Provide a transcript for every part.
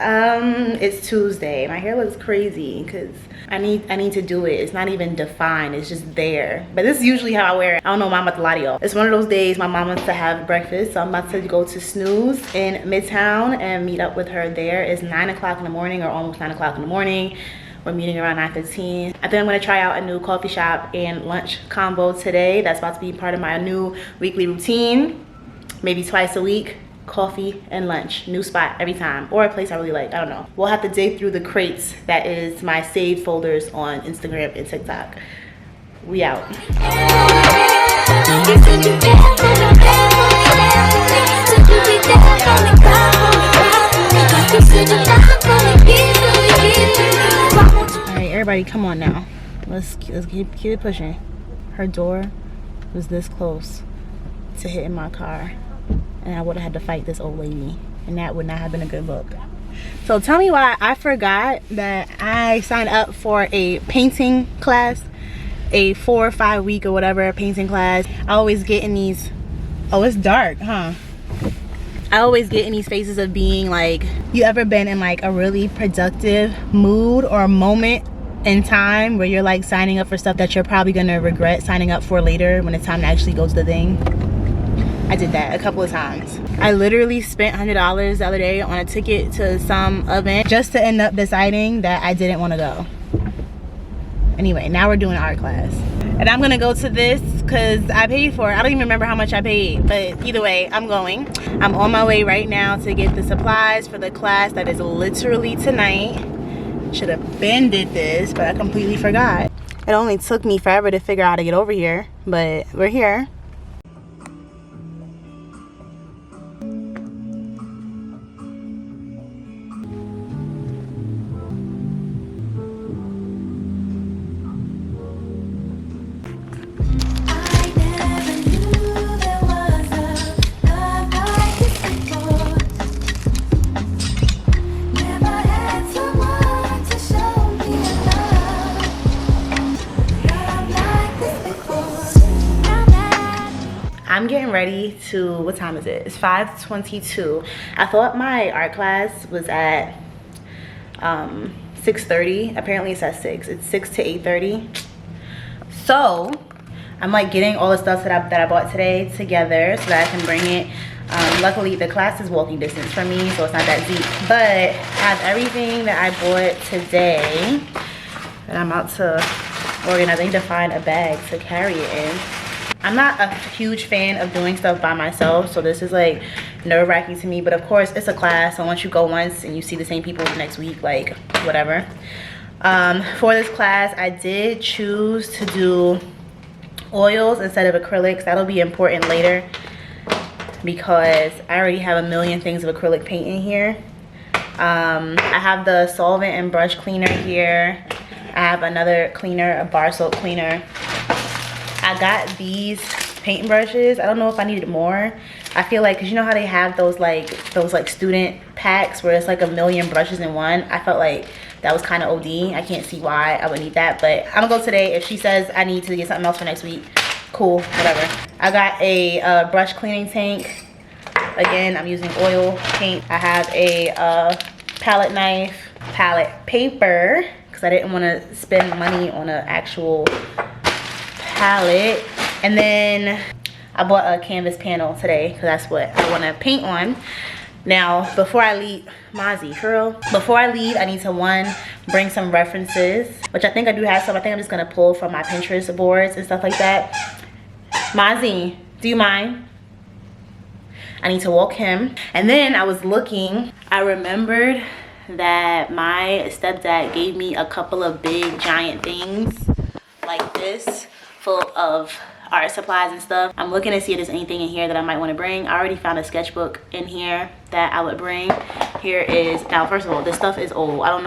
It's Tuesday. My hair looks crazy because I need to do it. It's not even defined, it's just there. But this is usually how I wear it. I don't know why I'm about to lie to y'all. It's one of those days my mom wants to have breakfast, so I'm about to go to Snooze in Midtown and meet up with her there. It's 9 o'clock in the morning, or almost 9 o'clock in the morning. We're meeting around 9:15. I think I'm gonna try out a new coffee shop and lunch combo today. That's about to be part of my new weekly routine. Maybe twice a week. Coffee and lunch, new spot every time, or a place I really like. I don't know, we'll have to dig through the crates that is my saved folders on Instagram and TikTok. We out. All right, everybody, come on now, let's keep it pushing. Her door was this close to hitting my car, and I would have had to fight this old lady, and that would not have been a good look. So tell me why I forgot that I signed up for a painting class, a 4 or 5 week or whatever painting class. I always get in these, oh, it's dark, huh? I always get in these phases of being like, you ever been in like a really productive mood or moment in time where you're like signing up for stuff that you're probably gonna regret signing up for later when it's time to actually go to the thing? I did that a couple of times. I literally spent $100 the other day on a ticket to some event just to end up deciding that I didn't want to go. Anyway, now we're doing art class. And I'm gonna go to this because I paid for it. I don't even remember how much I paid, but either way, I'm going. I'm on my way right now to get the supplies for the class that is literally tonight. Should have been did this, but I completely forgot. It only took me forever to figure out how to get over here, but we're here. I'm getting ready to, what time is it? It's 5:22. I thought my art class was at 6:30. Apparently it's at 6. It's 6 to 8:30. So I'm like getting all the stuff that I bought today together so that I can bring it. Luckily the class is walking distance from me, so it's not that deep. But I have everything that I bought today that I'm about to organize. I need to find a bag to carry it in. I'm not a huge fan of doing stuff by myself, so this is like nerve-wracking to me, but of course it's a class, so once you go once and you see the same people the next week, like whatever. For this class I did choose to do oils instead of acrylics. That'll be important later because I already have a million things of acrylic paint in here. I have the solvent and brush cleaner here. I have another cleaner, a bar soap cleaner. I got these paint brushes. I don't know if I needed more. I feel like, cause you know how they have those like student packs where it's like a million brushes in one. I felt like that was kind of OD. I can't see why I would need that, but I'm gonna go today. If she says I need to get something else for next week, cool, whatever. I got a brush cleaning tank. Again, I'm using oil paint. I have a palette knife, palette paper, cause I didn't want to spend money on an actual palette. And then I bought a canvas panel today because that's what I want to paint on. Now before I leave, Mozzie, for real, before I leave I need to bring some references, which I think I do have some. I think I'm just gonna pull from my Pinterest boards and stuff like that. Mozzie, do you mind? I need to walk him. And then I was looking, I remembered that my stepdad gave me a couple of big giant things like this, full of art supplies and stuff. I'm looking to see if there's anything in here that I might want to bring. I already found a sketchbook in here that I would bring. Here is, now first of all, this stuff is old. I don't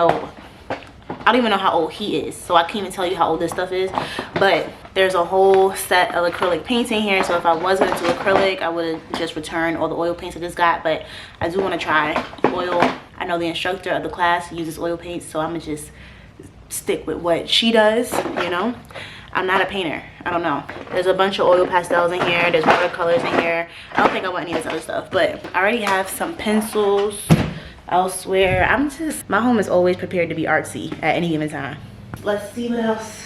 even know how old he is, so I can't even tell you how old this stuff is. But there's a whole set of acrylic paints in here, so if I was going to do acrylic, I would have just returned all the oil paints I just got. But I do want to try oil. I know the instructor of the class uses oil paints, so I'm gonna just stick with what she does, you know. I'm not a painter. I don't know. There's a bunch of oil pastels in here. There's watercolors in here. I don't think I want any of this other stuff, but I already have some pencils. elsewhere. My home is always prepared to be artsy at any given time. Let's see what else.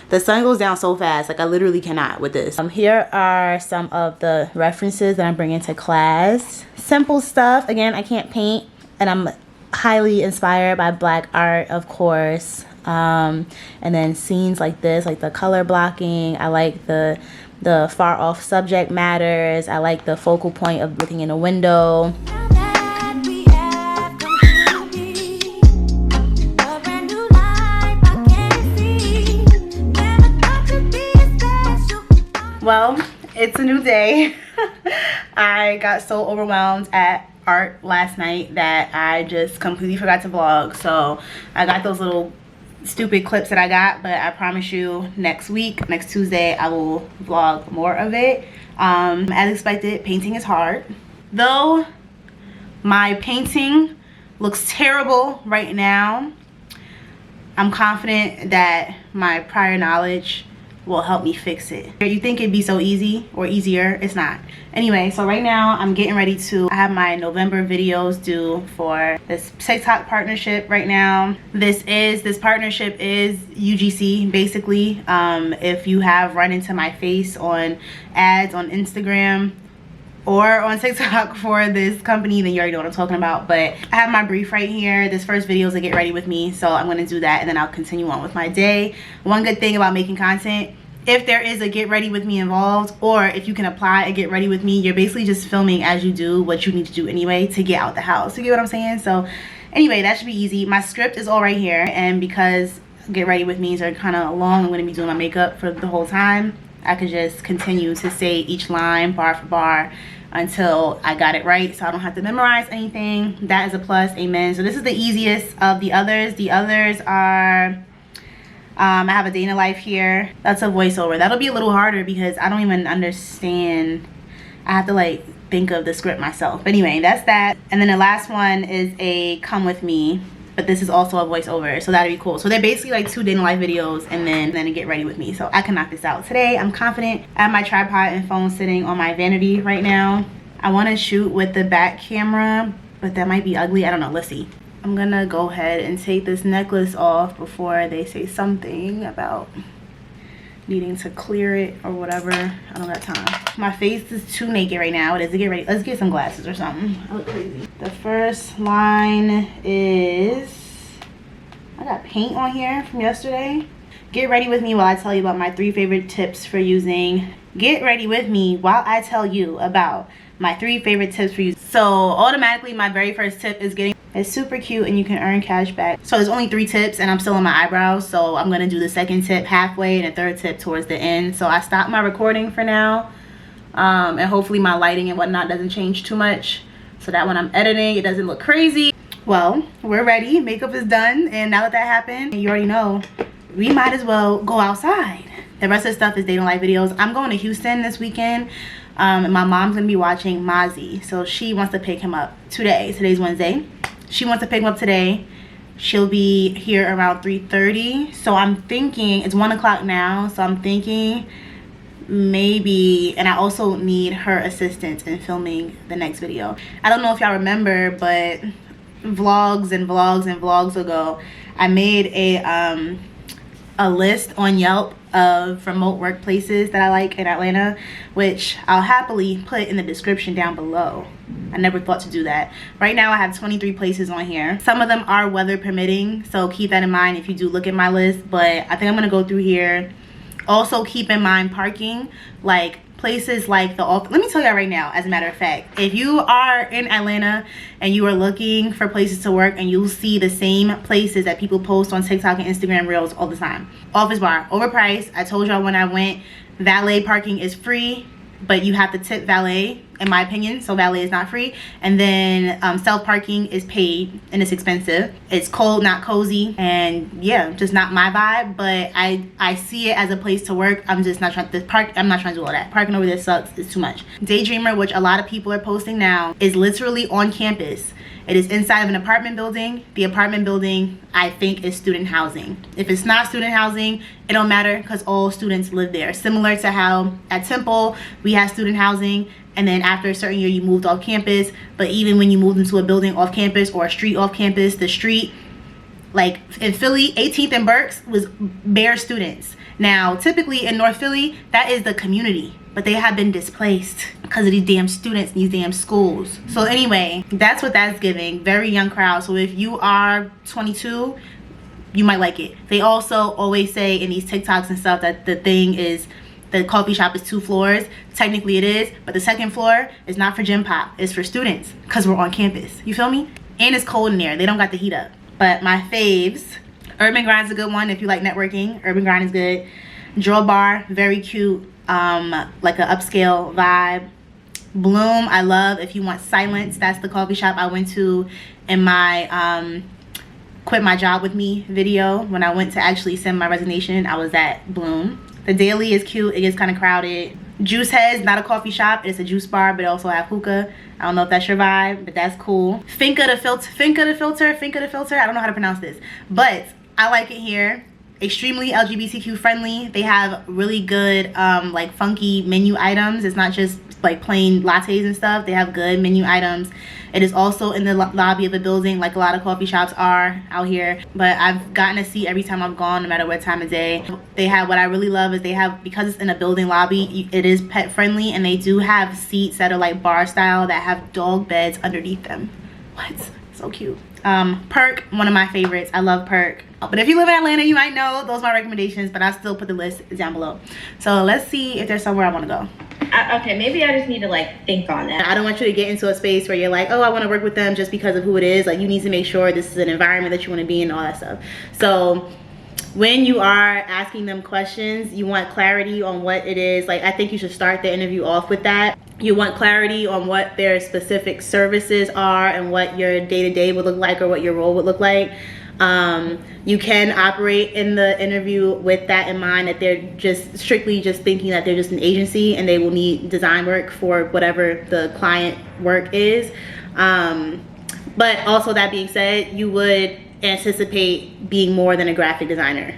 The sun goes down so fast, like I literally cannot with this. Here are some of the references that I'm bringing to class. Simple stuff. Again, I can't paint, and I'm highly inspired by Black art, of course. And then scenes like this, like the color blocking. I like the far off subject matters. I like the focal point of looking in a window. Well, it's a new day. I got so overwhelmed at art last night that I just completely forgot to vlog. So I got those little stupid clips that I got, but I promise you next week, next Tuesday, I will vlog more of it. As expected, painting is hard. Though my painting looks terrible right now, I'm confident that my prior knowledge will help me fix it. You think it'd be so easy or easier? It's not. Anyway, so right now I'm getting ready to have my November videos due for this TikTok partnership right now. This partnership is UGC basically. If you have run into my face on ads on Instagram or on TikTok for this company, then you already know what I'm talking about. But I have my brief right here. This first video is to get ready with me, so I'm gonna do that and then I'll continue on with my day. One good thing about making content, if there is a get ready with me involved, or if you can apply a get ready with me, you're basically just filming as you do what you need to do anyway to get out the house. You get what I'm saying? So anyway, that should be easy. My script is all right here, and because get ready with me's are kind of long, I'm gonna be doing my makeup for the whole time. I could just continue to say each line bar for bar until I got it right, so I don't have to memorize anything. That is a plus. Amen. So this is the easiest of the others. The others are I have a day in the life here. That's a voiceover. That'll be a little harder because I don't even understand. I have to like think of the script myself. But anyway, that's that. And then the last one is a come with me, but this is also a voiceover, so that'd be cool. So they're basically like 2 day in the life videos and then a get ready with me. So I can knock this out today. I'm confident. I have my tripod and phone sitting on my vanity right now. I want to shoot with the back camera, but that might be ugly. I don't know. Let's see. I'm gonna go ahead and take this necklace off before they say something about needing to clear it or whatever. I don't got time. My face is too naked right now. It is to get ready. Let's get some glasses or something. I look crazy. The first line is, I got paint on here from yesterday. Get ready with me while I tell you about my 3 favorite tips for using. Get ready with me while I tell you about my 3 favorite tips for using. So automatically my very first tip is getting, it's super cute and you can earn cash back. So there's only 3 tips and I'm still on my eyebrows, so I'm gonna do the second tip halfway and the third tip towards the end. So I stopped my recording for now, and hopefully my lighting and whatnot doesn't change too much, so that when I'm editing it doesn't look crazy. Well, we're ready. Makeup is done, and now that that happened, you already know, we might as well go outside. The rest of the stuff is day in life videos. I'm going to Houston this weekend. And my mom's gonna be watching Mozzie, so she wants to pick him up today. Today's Wednesday. She wants to pick him up today. She'll be here around 3:30. So I'm thinking, it's 1 o'clock now, so I'm thinking maybe, and I also need her assistance in filming the next video. I don't know if y'all remember, but vlogs ago, I made a list on Yelp of remote workplaces that I like in Atlanta, which I'll happily put in the description down below. I never thought to do that. Right now I have 23 places on here. Some of them are weather permitting, so keep that in mind if you do look at my list, but I think I'm gonna go through here. Also keep in mind parking, like places like the office. Let me tell y'all right now, as a matter of fact, if you are in Atlanta and you are looking for places to work, and you'll see the same places that people post on TikTok and Instagram Reels all the time. Office bar, overpriced. I told y'all when I went, valet parking is free, but you have to tip valet, in my opinion, so valet is not free. And then self parking is paid and it's expensive. It's cold, not cozy, and yeah, just not my vibe. But I see it as a place to work. I'm just not trying to park. I'm not trying to do all that. Parking over there sucks. It's too much. Daydreamer, which a lot of people are posting now, is literally on campus. It is inside of an apartment building. The apartment building, I think, is student housing. If it's not student housing, it don't matter because all students live there. Similar to how at Temple we have student housing and then after a certain year you moved off campus. But even when you moved into a building off campus or a street off campus, the street, like in Philly, 18th and Berks was bare students. Now typically in North Philly, that is the community, but they have been displaced because of these damn students in these damn schools. So anyway, that's what that's giving. Very young crowd. So if you are 22, you might like it. They also always say in these TikToks and stuff that the coffee shop is 2 floors. Technically it is, but the second floor is not for gym pop, it's for students because we're on campus. You feel me? And it's cold in there, they don't got the heat up. But my faves, Urban Grind's a good one if you like networking. Urban Grind is good. Drill Bar, very cute, like an upscale vibe. Bloom, I love if you want silence. That's the coffee shop I went to in my quit my job with me video. When I went to actually send my resignation, I was at Bloom. The Daily is cute, it gets kind of crowded. Juice Heads, not a coffee shop, it's a juice bar, but it also have hookah. I don't know if that's your vibe, but that's cool. Finca the Filter, I don't know how to pronounce this, but I like it here. Extremely LGBTQ friendly. They have really good like funky menu items. It's not just like plain lattes and stuff. They have good menu items. It is also in the lobby of the building, like a lot of coffee shops are out here, but I've gotten a seat every time I've gone, no matter what time of day. They have, what I really love is they have, because it's in a building lobby, it is pet friendly, and they do have seats that are like bar style that have dog beds underneath them. What? So cute. Perk, one of my favorites. I love Perk. But if you live in Atlanta, you might know those are my recommendations, but I still put the list down below. So let's see if there's somewhere I want to go. Okay, maybe I just need to like think on that. I don't want you to get into a space where you're like, oh, I want to work with them just because of who it is. Like, you need to make sure this is an environment that you want to be in, all that stuff. So when you are asking them questions, you want clarity on what it is. Like, I think you should start the interview off with that. You want clarity on what their specific services are and what your day-to-day would look like, or what your role would look like. You can operate in the interview with that in mind, that they're just strictly just thinking that they're just an agency and they will need design work for whatever the client work is. But also, that being said, you would anticipate being more than a graphic designer.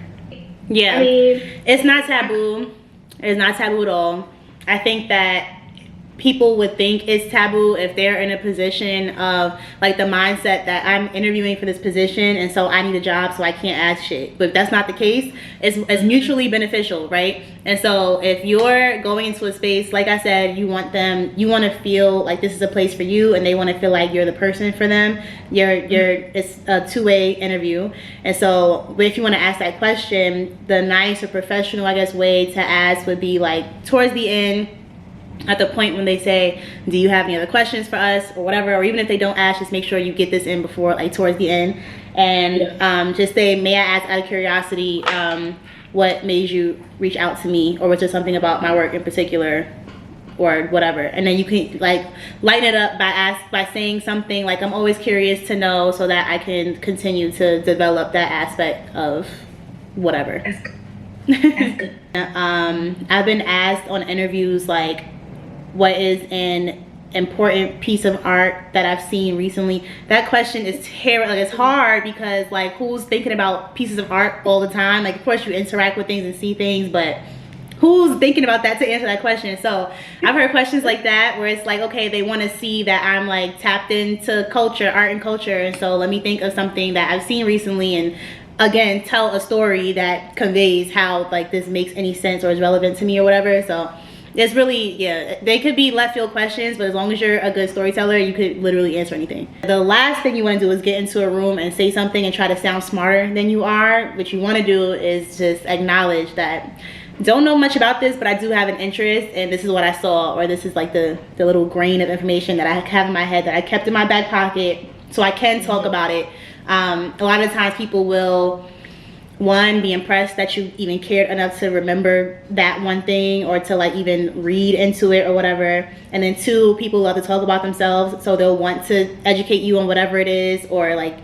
Yeah, I mean, it's not taboo. It's not taboo at all. I think that people would think it's taboo if they're in a position of like the mindset that I'm interviewing for this position and so I need a job, so I can't ask shit. But if that's not the case, it's mutually beneficial, right? And so if you're going into a space, like I said, you want to feel like this is a place for you, and they want to feel like you're the person for them. It's a two-way interview. And so if you want to ask that question, the nice or professional, I guess, way to ask would be like towards the end, at the point when they say, do you have any other questions for us, or whatever, or even if they don't ask, just make sure you get this in before, like towards the end, and just say, may I ask, out of curiosity, what made you reach out to me, or was there something about my work in particular, or whatever. And then you can like lighten it up by saying something like, I'm always curious to know, so that I can continue to develop that aspect of whatever. I've been asked on interviews like, what is an important piece of art that I've seen recently? That question is terrible. Like, it's hard because like, who's thinking about pieces of art all the time? Like, of course you interact with things and see things, but who's thinking about that to answer that question? So I've heard questions like that where it's like, okay, they want to see that I'm like tapped into culture, art and culture, and so let me think of something that I've seen recently, and again, tell a story that conveys how like this makes any sense or is relevant to me or whatever. So it's really, yeah, they could be left field questions, but as long as you're a good storyteller, you could literally answer anything. The last thing you want to do is get into a room and say something and try to sound smarter than you are. What you want to do is just acknowledge that, don't know much about this, but I do have an interest, and this is what I saw, or this is like the little grain of information that I have in my head that I kept in my back pocket, so I can talk about it. A lot of times people will, one, be impressed that you even cared enough to remember that one thing, or to like even read into it or whatever. And then two, people love to talk about themselves, so they'll want to educate you on whatever it is, or like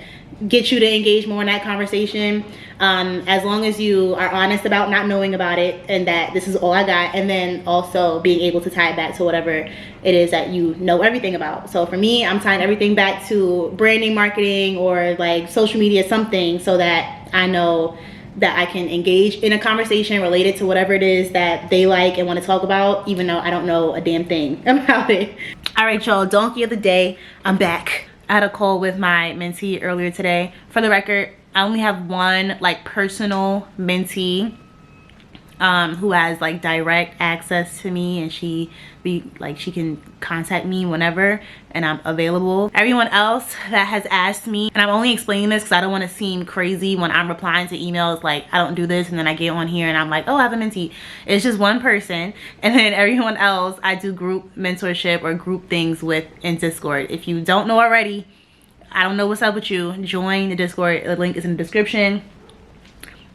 get you to engage more in that conversation. As long as you are honest about not knowing about it, and that this is all I got, and then also being able to tie it back to whatever it is that you know everything about. So for me, I'm tying everything back to branding, marketing, or like social media, something, so that I know that I can engage in a conversation related to whatever it is that they like and want to talk about, even though I don't know a damn thing about it. All right, y'all, donkey of the day, I'm back. I had a call with my mentee earlier today. For the record, I only have one like personal mentee who has like direct access to me, and she can contact me whenever and I'm available. Everyone else that has asked me, and I'm only explaining this because I don't want to seem crazy when I'm replying to emails like I don't do this and then I get on here and I'm like, oh, I have a mentee. It's just one person, and then everyone else I do group mentorship or group things with in Discord. If you don't know already, I don't know what's up with you, join the Discord. The link is in the description.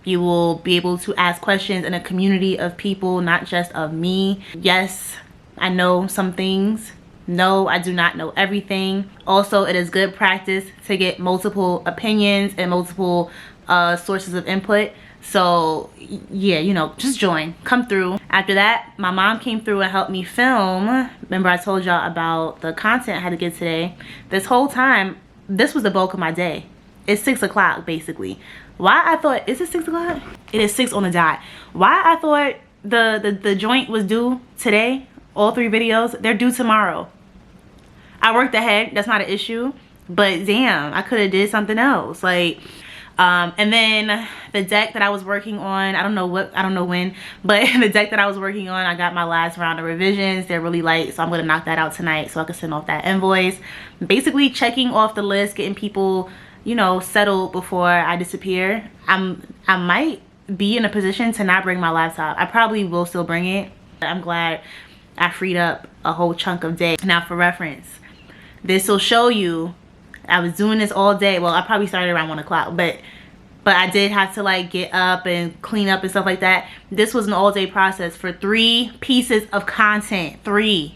You will be able to ask questions in a community of people, not just of me. Yes, I know some things. No, I do not know everything. Also, it is good practice to get multiple opinions and multiple sources of input. So yeah, you know, just join, come through. After that, my mom came through and helped me film. Remember I told y'all about the content I had to get today? This whole time, this was the bulk of my day. It's 6 o'clock basically. Why I thought, is it 6 o'clock? It is 6 on the dot. Why I thought the joint was due today, all 3 videos, they're due tomorrow. I worked ahead, that's not an issue, but damn, I could have did something else. Like, and then the deck that I was working on, I don't know when, but the deck that I was working on, I got my last round of revisions. They're really light, so I'm gonna knock that out tonight so I can send off that invoice. Basically checking off the list, getting people, you know, settled before I disappear. I might be in a position to not bring my laptop. I probably will still bring it. I'm glad I freed up a whole chunk of day. Now for reference, this will show you I was doing this all day. Well, I probably started around 1 o'clock, but I did have to like get up and clean up and stuff like that. This was an all day process for 3 pieces of content. 3.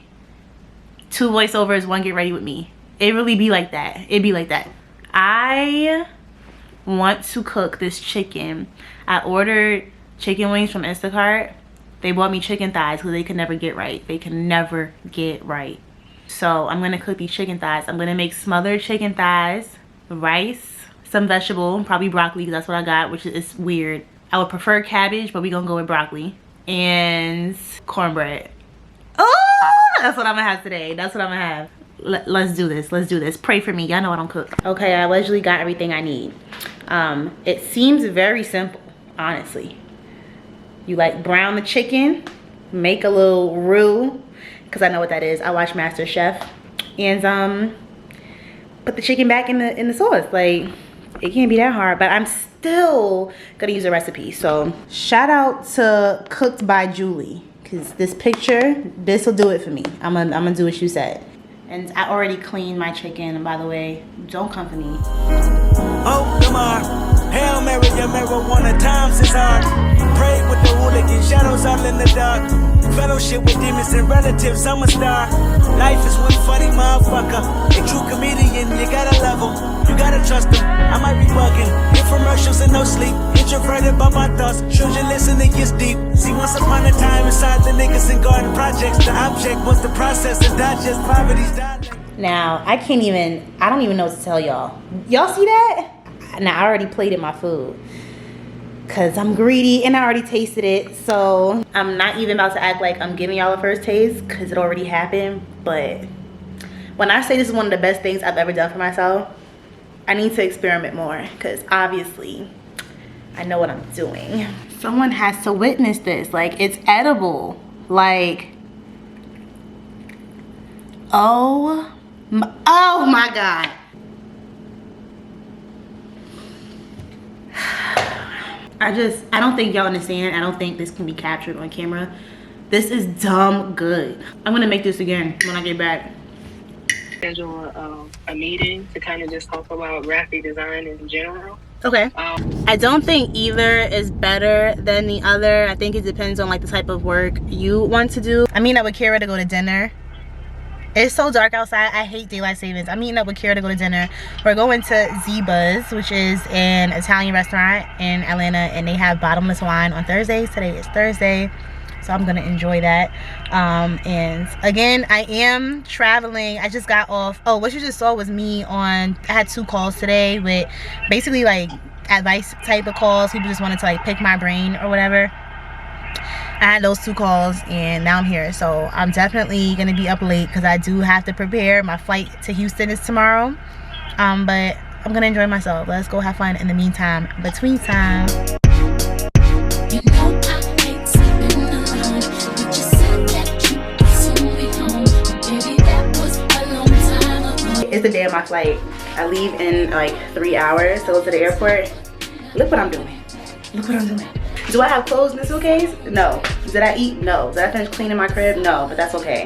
2 voiceovers, 1 get ready with me. It really be like that. It be like that. I want to cook this chicken. I ordered chicken wings from Instacart. They bought me chicken thighs because they could never get right. They can never get right. So I'm gonna cook these chicken thighs. I'm gonna make smothered chicken thighs, rice, some vegetable, probably broccoli because that's what I got, which is weird. I would prefer cabbage, but we're gonna go with broccoli, and cornbread. Oh, that's what I'm gonna have today. That's what I'm gonna have. Let's do this. Let's do this. Pray for me. Y'all know I don't cook. Okay, I allegedly got everything I need. It seems very simple, honestly. You like brown the chicken, make a little roux, because I know what that is. I watch Master Chef, and put the chicken back in the sauce. Like, it can't be that hard, but I'm still gonna use a recipe. So shout out to Cooked by Julie, because this picture, this will do it for me. I'm gonna do what you said. And I already cleaned my chicken, and by the way, don't come for me. Oh, Lamar, Hail Mary, your marijuana times is hard. Pray with the hooligan, shadows all in the dark. Fellowship with demons and relatives, I'm a star. Life is one funny motherfucker. A true comedian, you gotta love him. You gotta trust him, I might be bugging. Infomercials and no sleep, introverted by my thoughts. Should you listen, it gets deep. See, once upon a time inside the niggas and garden projects, the object was the process and digest poverty's dialect. Now, I don't even know what to tell y'all. Y'all see that? Now, I already plated my food because I'm greedy and I already tasted it. So I'm not even about to act like I'm giving y'all a first taste because it already happened. But when I say this is one of the best things I've ever done for myself, I need to experiment more because obviously I know what I'm doing. Someone has to witness this. Like, it's edible. Like, oh my God. I don't think y'all understand. I don't think this can be captured on camera. This is dumb good. I'm gonna make this again when I get back. Schedule a meeting to kind of just talk about graphic design in general. Okay. I don't think either is better than the other. I think it depends on like the type of work you want to do. I'm meeting up with Kira to go to dinner. It's so dark outside. I hate daylight savings. I'm meeting up with Kira to go to dinner. We're going to Z-Buzz, which is an Italian restaurant in Atlanta, and they have bottomless wine on Thursdays. Today is Thursday, so I'm gonna enjoy that. And again, I am traveling. I just got off. Oh, what you just saw was me on, I had 2 calls today with basically like advice type of calls. People just wanted to like pick my brain or whatever. I had those 2 calls and now I'm here. So I'm definitely gonna be up late because I do have to prepare. My flight to Houston is tomorrow. But I'm gonna enjoy myself. Let's go have fun in the meantime, between time. You know I hate sleeping alone, but you said that you could soon be home. Baby, that was a long time ago. It's the day of my flight. I leave in like 3 hours to go to the airport. Look what I'm doing. Look what I'm doing. Do I have clothes in the suitcase? No. Did I eat? No. Did I finish cleaning my crib? No, but that's okay.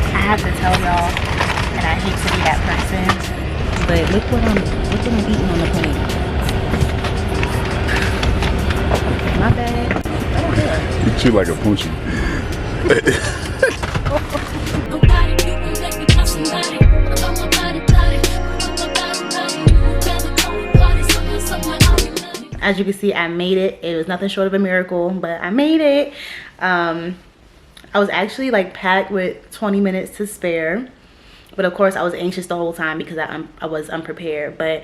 I have to tell y'all, and I hate to be that person, but look what I'm eating on the plane. My bad. She like a poochie. As you can see, I made it. It was nothing short of a miracle, but I made it. I was actually like packed with 20 minutes to spare, but of course I was anxious the whole time because I was unprepared. But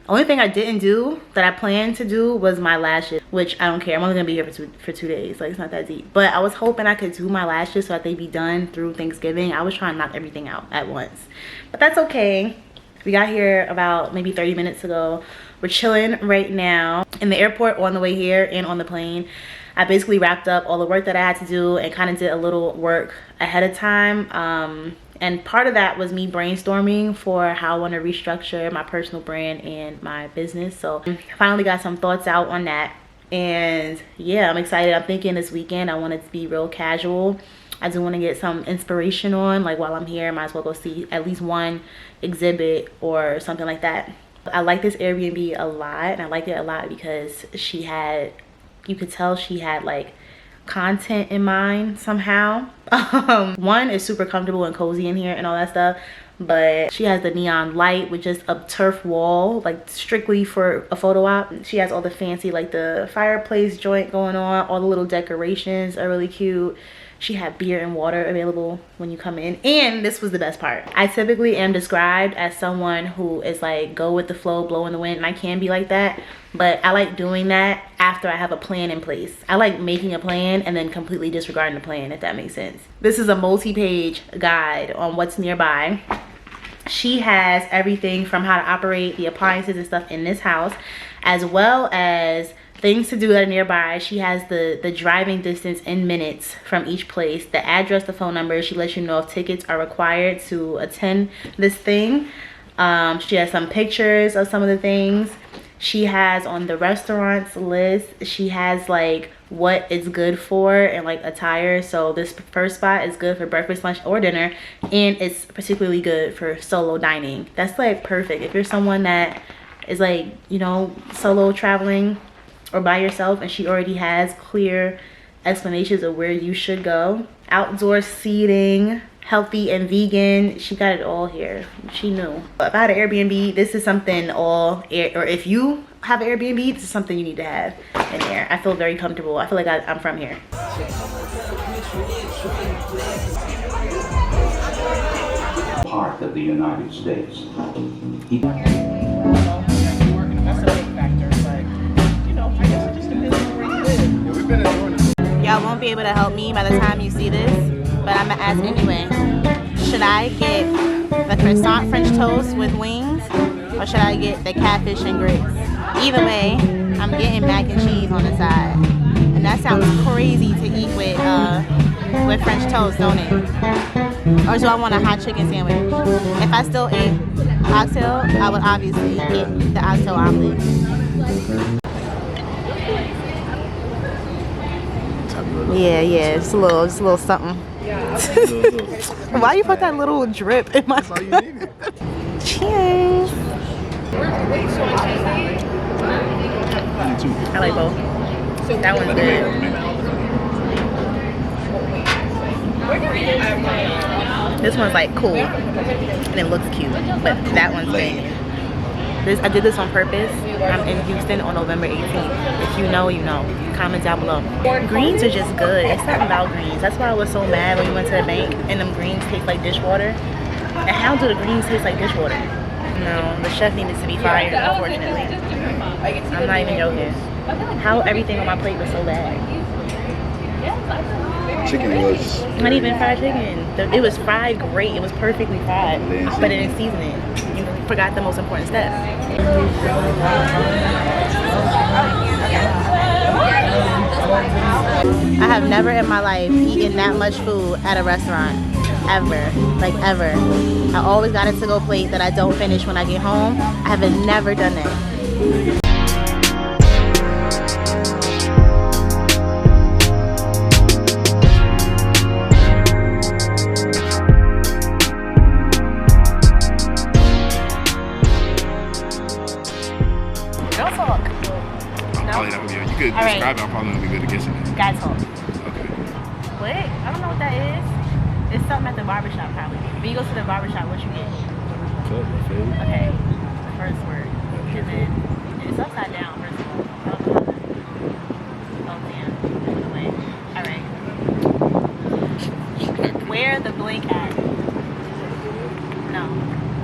only thing I didn't do that I planned to do was my lashes, which I don't care. I'm only gonna be here for 2 days, like it's not that deep. But I was hoping I could do my lashes so that they'd be done through Thanksgiving. I was trying to knock everything out at once, but that's okay. We got here about maybe 30 minutes ago. We're chilling right now in the airport on the way here and on the plane. I basically wrapped up all the work that I had to do and kind of did a little work ahead of time. And part of that was me brainstorming for how I want to restructure my personal brand and my business. So I finally got some thoughts out on that. And yeah, I'm excited. I'm thinking this weekend I want it to be real casual. I do want to get some inspiration on, like while I'm here, might as well go see at least one exhibit or something like that. I like this Airbnb a lot, and I like it a lot because she had, you could tell she had like content in mind somehow. One is super comfortable and cozy in here and all that stuff, but she has the neon light with just a turf wall, like strictly for a photo op. She has all the fancy, like the fireplace joint going on. All the little decorations are really cute. She had beer and water available when you come in. And this was the best part. I typically am described as someone who is like go with the flow, blow in the wind, and I can be like that. But I like doing that after I have a plan in place. I like making a plan and then completely disregarding the plan, if that makes sense. This is a multi-page guide on what's nearby. She has everything from how to operate the appliances and stuff in this house, as well as things to do that are nearby. She has the driving distance in minutes from each place, the address, the phone number. She lets you know if tickets are required to attend this thing. She has some pictures of some of the things. She has on the restaurants list, she has like what it's good for and like attire. So this first spot is good for breakfast, lunch, or dinner, and it's particularly good for solo dining. That's like perfect if you're someone that is like, you know, solo traveling or by yourself, and she already has clear explanations of where you should go. Outdoor seating, healthy and vegan, she got it all here. She knew. If I had an Airbnb, this is something or if you have an Airbnb, this is something you need to have in there. I feel very comfortable. I feel like I'm from here. Part of the United States. Y'all won't be able to help me by the time you see this, but I'm gonna ask anyway. Should I get the croissant French toast with wings, or should I get the catfish and grits? Either way, I'm getting mac and cheese on the side, and that sounds crazy to eat with French toast, don't it? Or do I want a hot chicken sandwich? If I still ate oxtail, I would obviously get the oxtail omelet. Yeah, it's a little something. Why you put that little drip in my food? Cheers. I like both. That one's good. This one's like cool and it looks cute, but that one's good. I did this on purpose. I'm in Houston on November 18th. If you know, you know. Comment down below. Greens are just good. It's something about greens. That's why I was so mad when we went to the bank and them greens taste like dishwater. And how do the greens taste like dishwater? No, the chef needed to be fired, unfortunately. I'm not even joking. How everything on my plate was so bad. Chicken was Not even fried chicken. It was fried great. It was perfectly fried, but it didn't season it. You forgot the most important step. I have never in my life eaten that much food at a restaurant. Ever. Like ever. I always got a to-go plate that I don't finish when I get home. I have never done that. Girl talk. No? probably not gonna be able. You could All right. describe it. I'm probably gonna be good at guessing it. Guy talk. Okay. What? I don't know what that is. It's something at the barbershop probably. When you go to the barbershop, what you get? Cut, fade. Okay. The first word. And then it's upside down, first of all. Oh damn. It went away. Alright. Where the blank at? No.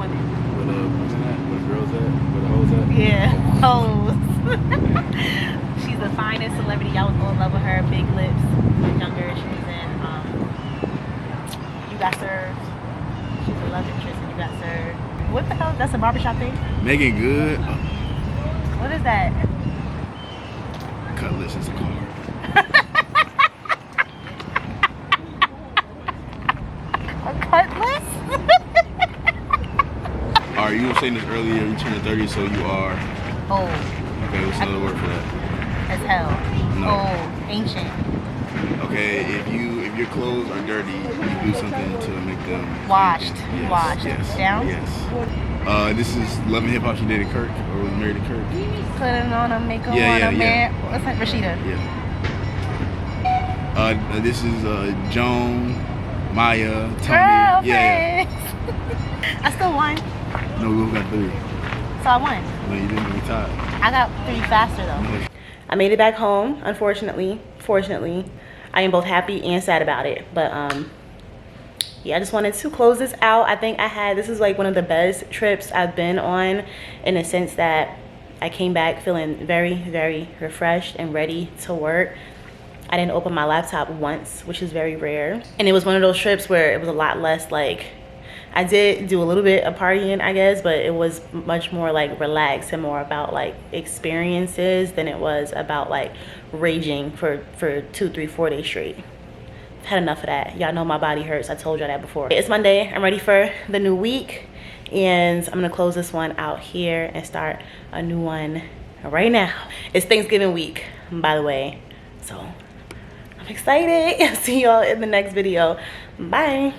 Women. Where the women at? Where the girls at? Where the hoes at? Yeah. Hoes. She's the finest celebrity. I was all in love with her. Big lips. Younger. She was in You Got Served. She's a love interest in You Got Served. What the hell? That's a barbershop thing? Making good. What is that? Cutlass is a car. A cutlass? Alright, you were saying this earlier. You turned 30, so you are. Old Okay, what's another word for that? as hell. No. Old. Ancient. Okay, if your clothes are dirty, you do something to make them Washed. Yes, Washed. Yes. Down? Yes. This is Love and Hip Hop. She dated Kirk or was married to Kirk. Putting on a makeup Yeah, on yeah, a yeah. man. What's that? Rashida. Yeah. This is Joan, Maya, Tony. Girlfriend. Yeah. I still won. No, we both got 3. So I won. No, you didn't. We tied. I got 3 faster though. I made it back home, unfortunately. Fortunately, I am both happy and sad about it. But yeah, I just wanted to close this out. I think this is like one of the best trips I've been on, in the sense that I came back feeling very, very refreshed and ready to work. I didn't open my laptop once, which is very rare. And it was one of those trips where it was a lot less like, I did do a little bit of partying, I guess, but it was much more like relaxed and more about like experiences than it was about like raging for 2, 3, 4 days straight. I've had enough of that. Y'all know my body hurts. I told y'all that before. It's Monday. I'm ready for the new week, and I'm gonna close this one out here and start a new one right now. It's Thanksgiving week, by the way, so I'm excited. See y'all in the next video. Bye.